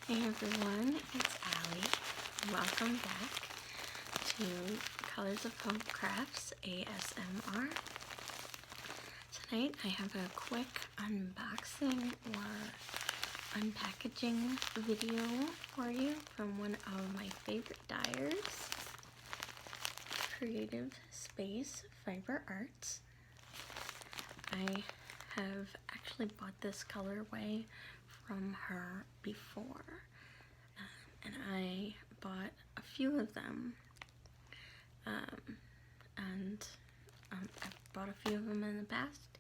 Hey everyone, it's Allie. Welcome back to Colors of Hope Crafts ASMR. Tonight I have a quick unboxing or unpackaging video for you from one of my favorite dyers, Creative Space Fiber Arts. I have actually bought this colorway from her before, and I bought a few of them, I've bought a few of them in the past,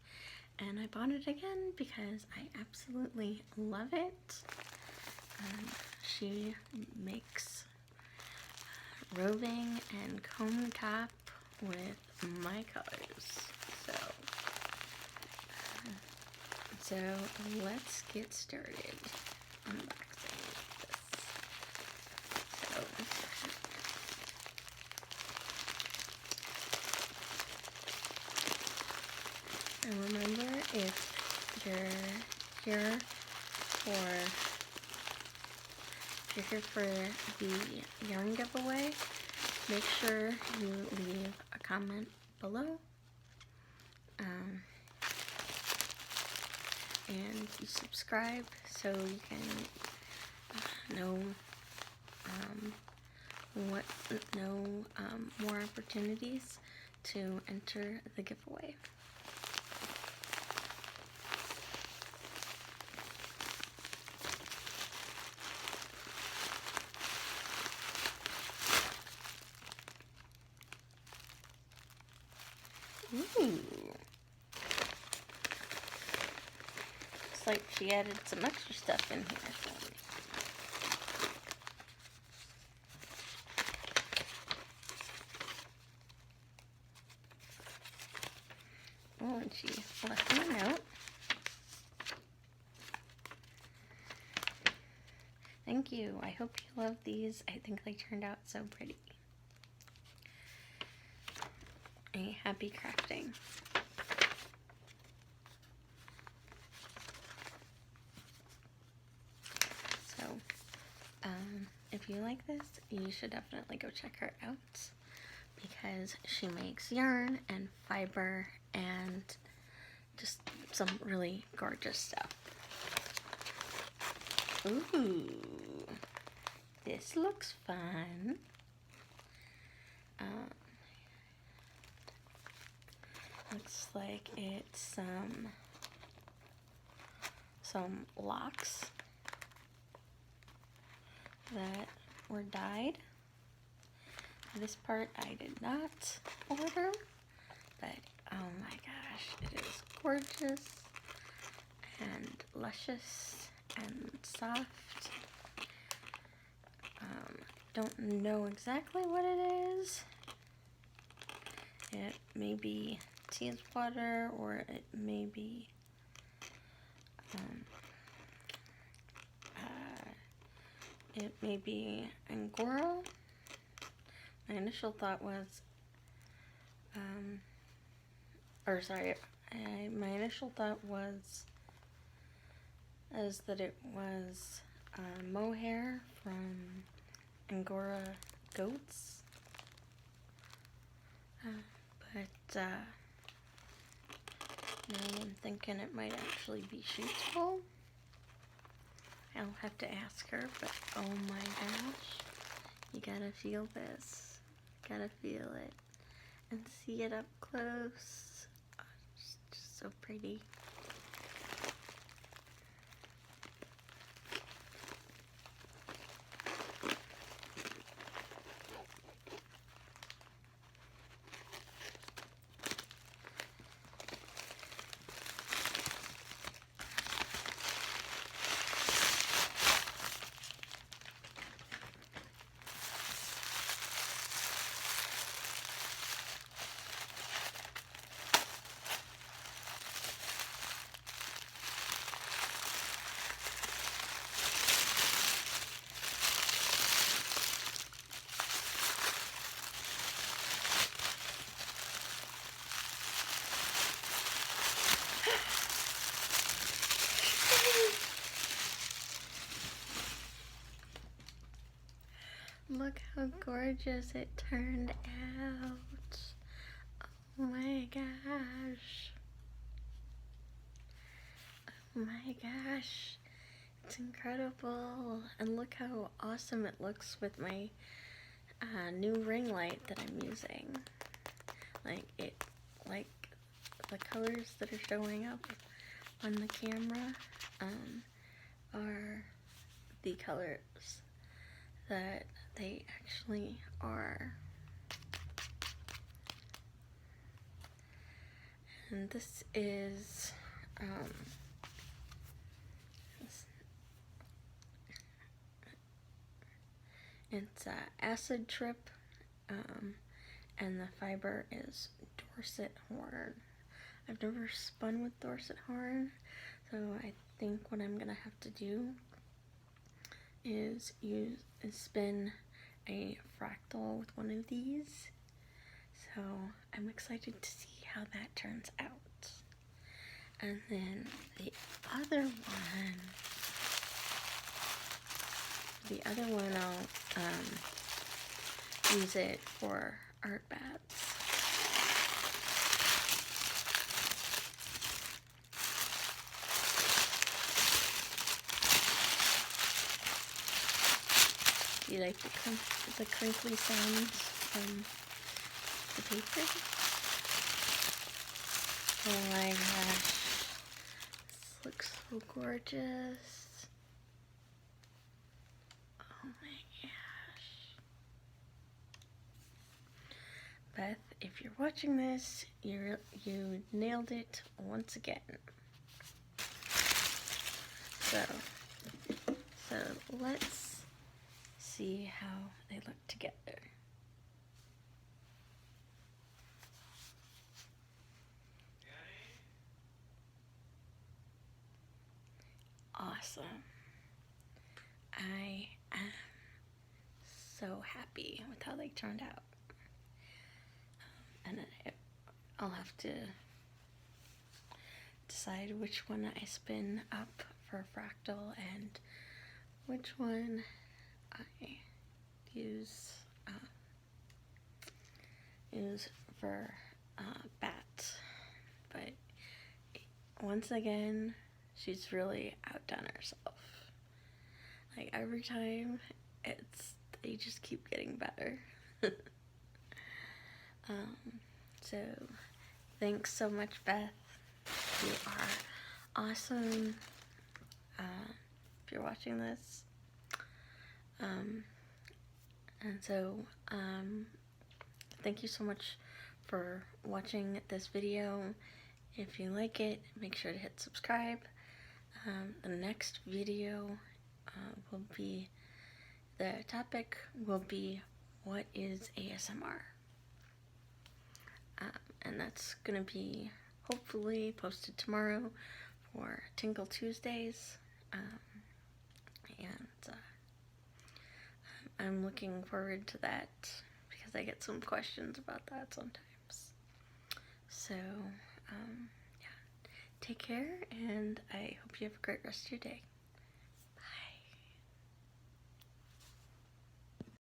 and I bought it again because I absolutely love it. She makes roving and cone top with my colors, so let's get started unboxing this. And remember, if you're here for the yarn giveaway, make sure you leave a comment below. And you subscribe so you can know more opportunities to enter the giveaway. Ooh. Looks like she added some extra stuff in here for me. Oh, and she left me a note. Thank you. I hope you love these. I think they turned out so pretty. Happy crafting. So, if you like this, you should definitely go check her out because she makes yarn and fiber and just some really gorgeous stuff. Ooh, this looks fun. Looks like it's some locks that were dyed. This part I did not order, but oh my gosh, it is gorgeous and luscious and soft. Don't know exactly what it is. It may be teas water, or it may be Angora. My initial thought was, my initial thought was that it was mohair from Angora goats, but now I'm thinking it might actually be sheep's wool. I'll have to ask her, but oh my gosh, you gotta feel this, gotta feel it, and see it up close. Oh, it's just so pretty. Look how gorgeous it turned out. Oh my gosh. Oh my gosh. It's incredible. And look how awesome it looks with my new ring light that I'm using. Like the colors that are showing up on the camera are the colors that they actually are. And this is it's acid trip, and the fiber is Dorset horn. I've never spun with Dorset horn, so I think what I'm gonna have to do is spin a fractal with one of these. So I'm excited to see how that turns out. And then the other one I'll use it for art bats. You like the crinkly sounds from the paper? Oh my gosh, this looks so gorgeous. Oh my gosh. Beth, if you're watching this, you nailed it once again. So let's see how they look together. Awesome. I am so happy with how they turned out. And I'll have to decide which one I spin up for fractal and which one I use for bats. But once again, she's really outdone herself. Like every time, they just keep getting better. So thanks so much, Beth. You are awesome. If you're watching this, and so thank you so much for watching this video. If you like it, make sure to hit subscribe. The next video the topic will be what is ASMR, and that's gonna be hopefully posted tomorrow for Tingle Tuesdays, and I'm looking forward to that because I get some questions about that sometimes. So yeah, take care, and I hope you have a great rest of your day.